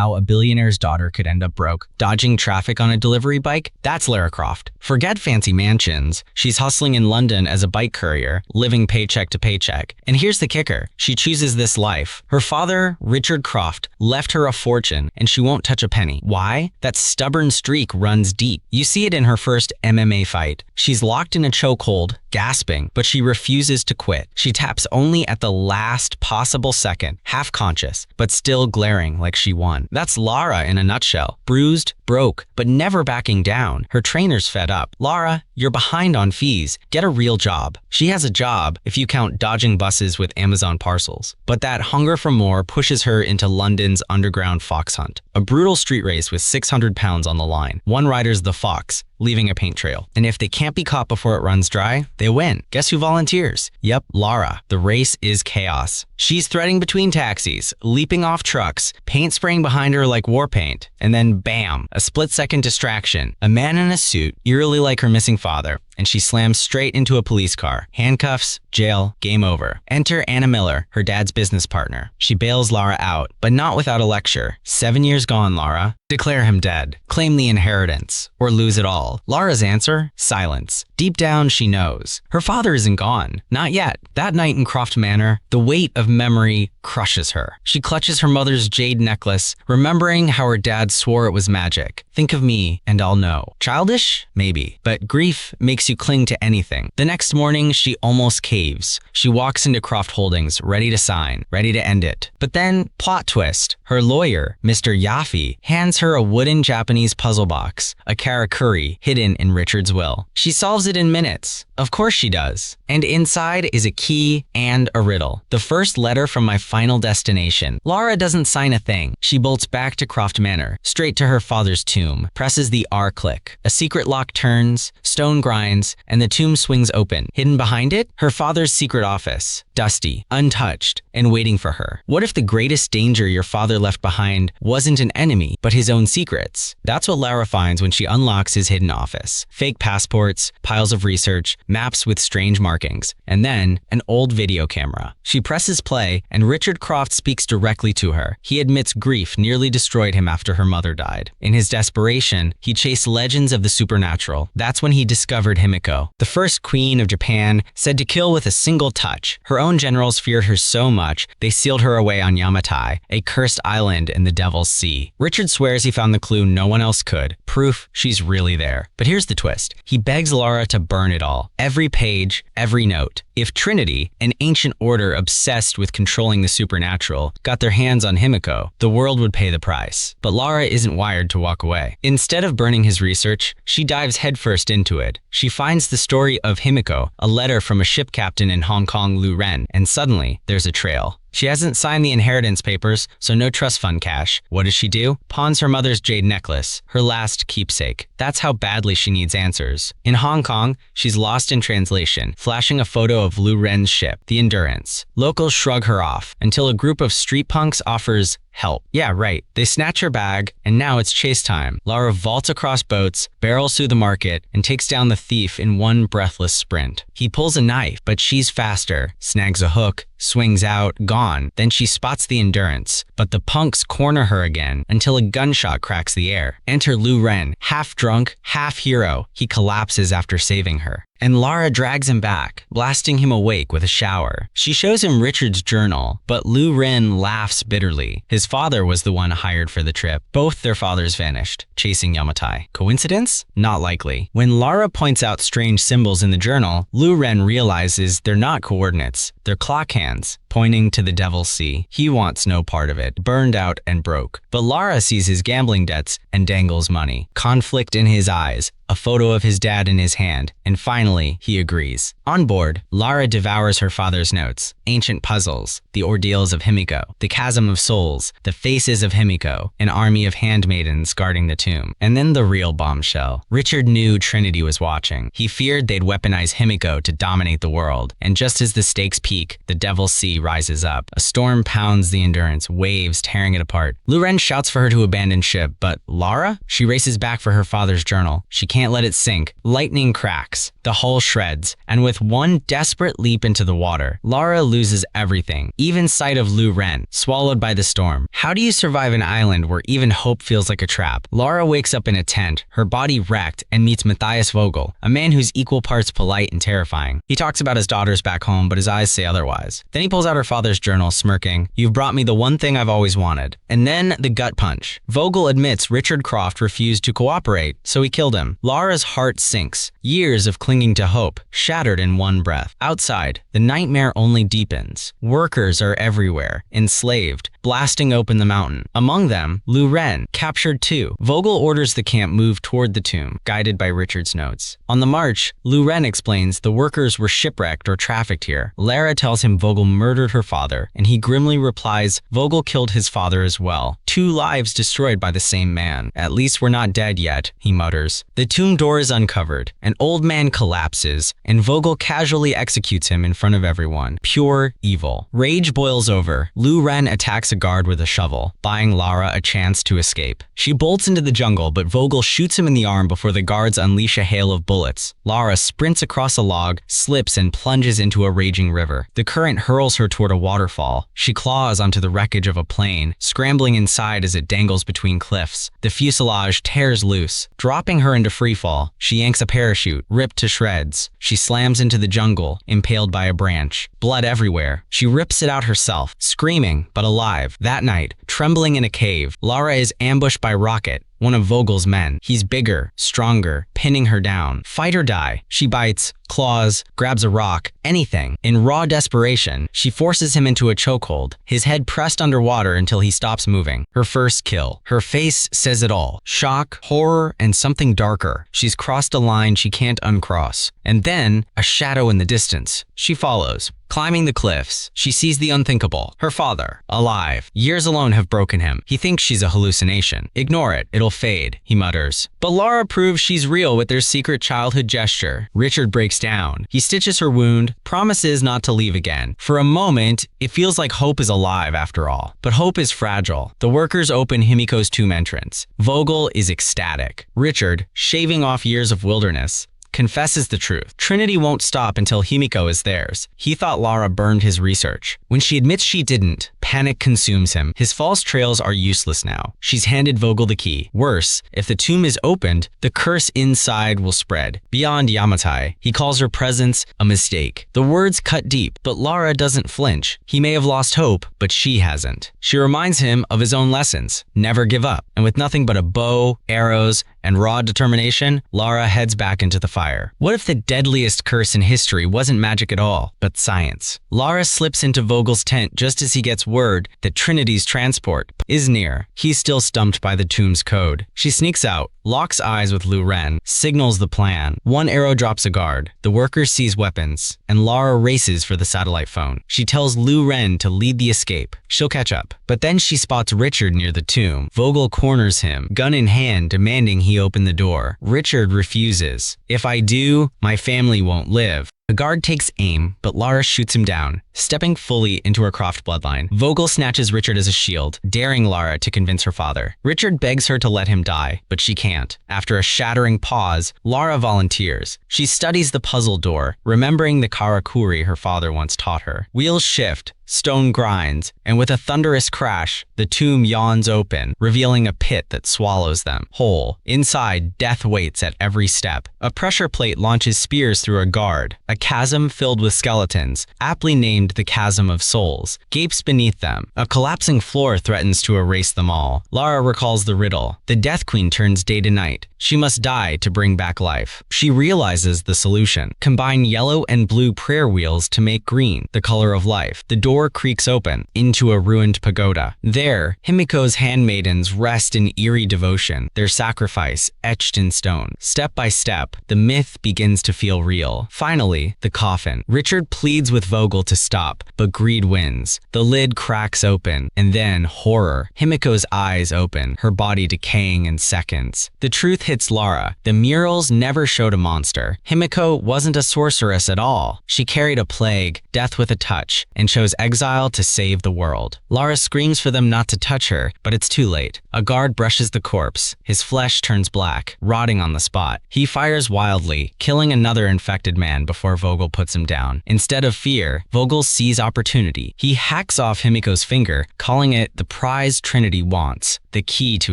How a billionaire's daughter could end up broke, dodging traffic on a delivery bike? That's Lara Croft. Forget fancy mansions. She's hustling in London as a bike courier, living paycheck to paycheck. And here's the kicker. She chooses this life. Her father, Richard Croft, left her a fortune, and she won't touch a penny. Why? That stubborn streak runs deep. You see it in her first MMA fight. She's locked in a chokehold, gasping, but she refuses to quit. She taps only at the last possible second, half conscious, but still glaring like she won. That's Lara in a nutshell. Bruised, broke, but never backing down. Her trainer's fed up. Lara, you're behind on fees. Get a real job. She has a job if you count dodging buses with Amazon parcels. But that hunger for more pushes her into London's underground fox hunt. A brutal street race with 600 pounds on the line. One rider's the fox, leaving a paint trail. And if they can't be caught before it runs dry, they win. Guess who volunteers? Yep, Lara. The race is chaos. She's threading between taxis, leaping off trucks, paint spraying behind her like war paint, and then bam, a split-second distraction. A man in a suit, eerily like her missing father, and she slams straight into a police car. Handcuffs, jail, game over. Enter Anna Miller, her dad's business partner. She bails Lara out, but not without a lecture. 7 years gone, Lara. Declare him dead. Claim the inheritance. Or lose it all. Lara's answer? Silence. Deep down, she knows. Her father isn't gone. Not yet. That night in Croft Manor, the weight of memory crushes her. She clutches her mother's jade necklace, remembering how her dad swore it was magic. Think of me, and I'll know. Childish? Maybe. But grief makes you cling to anything. The next morning, she almost caves. She walks into Croft Holdings, ready to sign, ready to end it. But then, plot twist. Her lawyer, Mr. Yaffe, hands her a wooden Japanese puzzle box, a karakuri hidden in Richard's will. She solves it in minutes. Of course she does. And inside is a key and a riddle. The first letter from my final destination. Lara doesn't sign a thing. She bolts back to Croft Manor, straight to her father's tomb, presses the R click. A secret lock turns, stone grinds, and the tomb swings open. Hidden behind it, her father's secret office. Dusty, untouched, and waiting for her. What if the greatest danger your father left behind wasn't an enemy, but his own secrets? That's what Lara finds when she unlocks his hidden office. Fake passports, piles of research, maps with strange markings, and then an old video camera. She presses play, and Richard Croft speaks directly to her. He admits grief nearly destroyed him after her mother died. In his desperation, he chased legends of the supernatural. That's when he discovered Himiko, the first queen of Japan, said to kill with a single touch. Her own generals feared her so much, they sealed her away on Yamatai, a cursed island in the Devil's Sea. Richard swears he found the clue no one else could, proof she's really there. But here's the twist. He begs Lara to burn it all. Every page, every note. If Trinity, an ancient order obsessed with controlling the supernatural, got their hands on Himiko, the world would pay the price. But Lara isn't wired to walk away. Instead of burning his research, she dives headfirst into it. She finds the story of Himiko, a letter from a ship captain in Hong Kong, Lu Ren, and suddenly, there's a trail. She hasn't signed the inheritance papers, so no trust fund cash. What does she do? Pawns her mother's jade necklace, her last keepsake. That's how badly she needs answers. In Hong Kong, she's lost in translation, flashing a photo of Lu Ren's ship, the Endurance. Locals shrug her off, until a group of street punks offers help. Yeah, right. They snatch her bag, and now it's chase time. Lara vaults across boats, barrels through the market, and takes down the thief in one breathless sprint. He pulls a knife, but she's faster, snags a hook, swings out, gone. Then she spots the Endurance, but the punks corner her again until a gunshot cracks the air. Enter Lu Ren, half drunk, half hero. He collapses after saving her. And Lara drags him back, blasting him awake with a shower. She shows him Richard's journal, but Lu Ren laughs bitterly. His father was the one hired for the trip. Both their fathers vanished, chasing Yamatai. Coincidence? Not likely. When Lara points out strange symbols in the journal, Lu Ren realizes they're not coordinates, they're clock hands, pointing to the Devil's Sea. He wants no part of it, burned out and broke. But Lara sees his gambling debts and dangles money. Conflict in his eyes, a photo of his dad in his hand, and finally, he agrees. On board, Lara devours her father's notes, ancient puzzles, the ordeals of Himiko, the chasm of souls, the faces of Himiko, an army of handmaidens guarding the tomb. And then the real bombshell. Richard knew Trinity was watching. He feared they'd weaponize Himiko to dominate the world. And just as the stakes peak, the Devil's Sea rises up. A storm pounds the Endurance, waves tearing it apart. Lu Ren shouts for her to abandon ship, but Lara? She races back for her father's journal. She can't can't let it sink. Lightning cracks. The hull shreds. And with one desperate leap into the water, Lara loses everything, even sight of Lu Ren, swallowed by the storm. How do you survive an island where even hope feels like a trap? Lara wakes up in a tent, her body wrecked, and meets Matthias Vogel, a man who's equal parts polite and terrifying. He talks about his daughters back home, but his eyes say otherwise. Then he pulls out her father's journal, smirking, "You've brought me the one thing I've always wanted." And then the gut punch. Vogel admits Richard Croft refused to cooperate, so he killed him. Lara's heart sinks. Years of clinging to hope, shattered in one breath. Outside, the nightmare only deepens. Workers are everywhere, enslaved, blasting open the mountain. Among them, Lu Ren, captured too. Vogel orders the camp move toward the tomb, guided by Richard's notes. On the march, Lu Ren explains the workers were shipwrecked or trafficked here. Lara tells him Vogel murdered her father, and he grimly replies Vogel killed his father as well. 2 lives destroyed by the same man. At least we're not dead yet, he mutters. The tomb door is uncovered. An old man collapses, and Vogel casually executes him in front of everyone. Pure evil. Rage boils over. Lu Ren attacks a guard with a shovel, buying Lara a chance to escape. She bolts into the jungle, but Vogel shoots him in the arm before the guards unleash a hail of bullets. Lara sprints across a log, slips, and plunges into a raging river. The current hurls her toward a waterfall. She claws onto the wreckage of a plane, scrambling inside as it dangles between cliffs. The fuselage tears loose. Dropping her into freefall, she yanks a parachute, ripped to shreds. She slams into the jungle, impaled by a branch. Blood everywhere. She rips it out herself, screaming, but alive. That night, trembling in a cave, Lara is ambushed by Rocket, one of Vogel's men. He's bigger, stronger, pinning her down. Fight or die. She bites, claws, grabs a rock, anything. In raw desperation, she forces him into a chokehold, his head pressed underwater until he stops moving. Her first kill. Her face says it all. Shock, horror, and something darker. She's crossed a line she can't uncross. And then, a shadow in the distance. She follows. Climbing the cliffs, she sees the unthinkable. Her father, alive. Years alone have broken him. He thinks she's a hallucination. Ignore it, it'll fade, he mutters. But Lara proves she's real with their secret childhood gesture. Richard breaks down. He stitches her wound, promises not to leave again. For a moment, it feels like hope is alive after all. But hope is fragile. The workers open Himiko's tomb entrance. Vogel is ecstatic. Richard, shaving off years of wilderness, confesses the truth. Trinity won't stop until Himiko is theirs. He thought Lara burned his research. When she admits she didn't, panic consumes him. His false trails are useless now. She's handed Vogel the key. Worse, if the tomb is opened, the curse inside will spread. Beyond Yamatai, he calls her presence a mistake. The words cut deep, but Lara doesn't flinch. He may have lost hope, but she hasn't. She reminds him of his own lessons. Never give up. And with nothing but a bow, arrows, and raw determination, Lara heads back into the fire. What if the deadliest curse in history wasn't magic at all, but science? Lara slips into Vogel's tent just as he gets word that Trinity's transport is near. He's still stumped by the tomb's code. She sneaks out, locks eyes with Lu Ren, signals the plan. One arrow drops a guard. The worker sees weapons, and Lara races for the satellite phone. She tells Lu Ren to lead the escape. She'll catch up. But then she spots Richard near the tomb. Vogel corners him, gun in hand, demanding he open the door. Richard refuses. "If I do, my family won't live." The guard takes aim, but Lara shoots him down, stepping fully into her Croft bloodline. Vogel snatches Richard as a shield, daring Lara to convince her father. Richard begs her to let him die, but she can't. After a shattering pause, Lara volunteers. She studies the puzzle door, remembering the karakuri her father once taught her. Wheels shift, stone grinds, and with a thunderous crash, the tomb yawns open, revealing a pit that swallows them whole. Inside, death waits at every step. A pressure plate launches spears through a guard. A chasm filled with skeletons, aptly named the Chasm of Souls, gapes beneath them. A collapsing floor threatens to erase them all. Lara recalls the riddle. The Death Queen turns day to night. She must die to bring back life. She realizes the solution. Combine yellow and blue prayer wheels to make green, the color of life. The door creaks open into a ruined pagoda. There, Himiko's handmaidens rest in eerie devotion, their sacrifice etched in stone. Step by step, the myth begins to feel real. Finally, the coffin. Richard pleads with Vogel to stop, but greed wins. The lid cracks open, and then horror. Himiko's eyes open, her body decaying in seconds. The truth hits Lara. The murals never showed a monster. Himiko wasn't a sorceress at all. She carried a plague, death with a touch, and chose exile to save the world. Lara screams for them not to touch her, but it's too late. A guard brushes the corpse. His flesh turns black, rotting on the spot. He fires wildly, killing another infected man before Vogel puts him down. Instead of fear, Vogel sees opportunity. He hacks off Himiko's finger, calling it the prize Trinity wants, the key to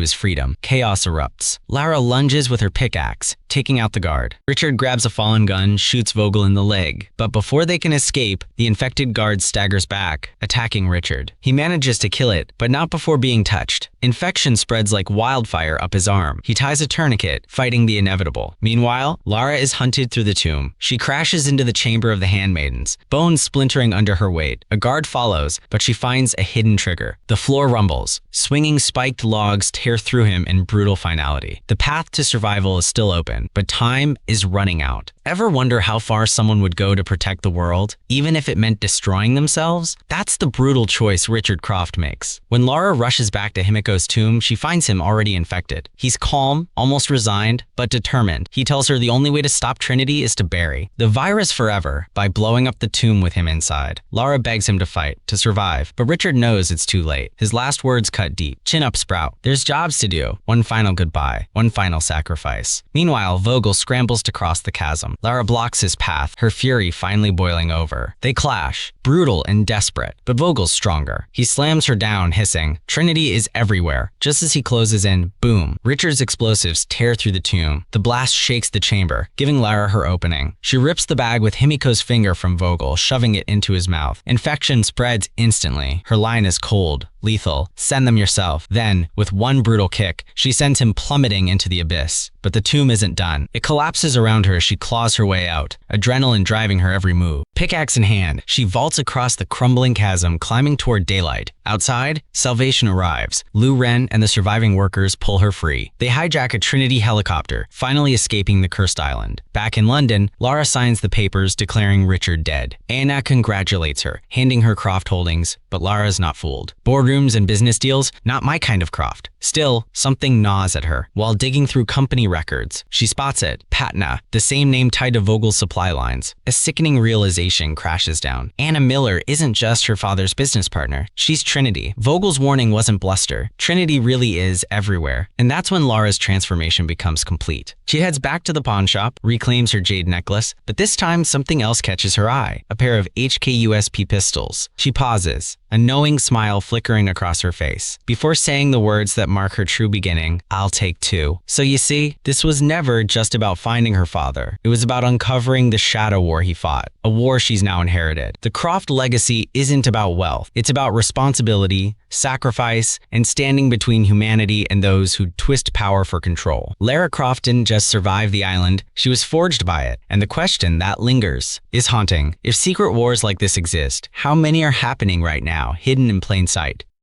his freedom. Chaos erupts. Lara lunges with her pickaxe, taking out the guard. Richard grabs a fallen gun, shoots Vogel in the leg. But before they can escape, the infected guard staggers back, attacking Richard. He manages to kill it, but not before being touched. Infection spreads like wildfire up his arm. He ties a tourniquet, fighting the inevitable. Meanwhile, Lara is hunted through the tomb. She crashes into the chamber of the handmaidens, bones splintering under her weight. A guard follows, but she finds a hidden trigger. The floor rumbles. Swinging spiked logs tear through him in brutal finality. The path to survival is still open, but time is running out. Ever wonder how far someone would go to protect the world, even if it meant destroying themselves? That's the brutal choice Richard Croft makes. When Lara rushes back to Himiko's tomb, she finds him already infected. He's calm, almost resigned, but determined. He tells her the only way to stop Trinity is to bury the virus forever by blowing up the tomb with him inside. Lara begs him to fight, to survive, but Richard knows it's too late. His last words cut deep. Chin up, Sprout. There's jobs to do. One final goodbye. One final sacrifice. Meanwhile, Vogel scrambles to cross the chasm. Lara blocks his path, her fury finally boiling over. They clash, brutal and desperate, but Vogel's stronger. He slams her down, hissing. Trinity is everywhere. Just as he closes in, boom. Richard's explosives tear through the tomb. The blast shakes the chamber, giving Lara her opening. She rips the bag with Himiko's finger from Vogel, shoving it into his mouth. Infection spreads instantly. Her line is cold, lethal. Send them yourself. Then, with one brutal kick, she sends him plummeting into the abyss. But the tomb isn't done. It collapses around her as she claws her way out, adrenaline driving her every move. Pickaxe in hand, she vaults across the crumbling chasm, climbing toward daylight. Outside, salvation arrives. Lou Ren and the surviving workers pull her free. They hijack a Trinity helicopter, finally escaping the cursed island. Back in London, Lara signs the papers declaring Richard dead. Anna congratulates her, handing her Croft holdings, but Lara's not fooled. Boardrooms and business deals, not my kind of Croft. Still, something gnaws at her. While digging through company records, she spots it. Patna, the same name tied to Vogel's supply lines. A sickening realization crashes down. Anna Miller isn't just her father's business partner. She's Trinity. Vogel's warning wasn't bluster. Trinity really is everywhere. And that's when Lara's transformation becomes complete. She heads back to the pawn shop, reclaims her jade necklace, but this time something else catches her eye. A pair of HKUSP pistols. She pauses, a knowing smile flickering across her face. Before saying the words that mark her true beginning, I'll take two. So you see, this was never just about finding her father. It was about uncovering the shadow war he fought, a war she's now inherited. The Croft legacy isn't about wealth. It's about responsibility, sacrifice, and standing between humanity and those who twist power for control. Lara Croft didn't just survive the island, she was forged by it. And the question that lingers is haunting. If secret wars like this exist, how many are happening right now, hidden in plain sight?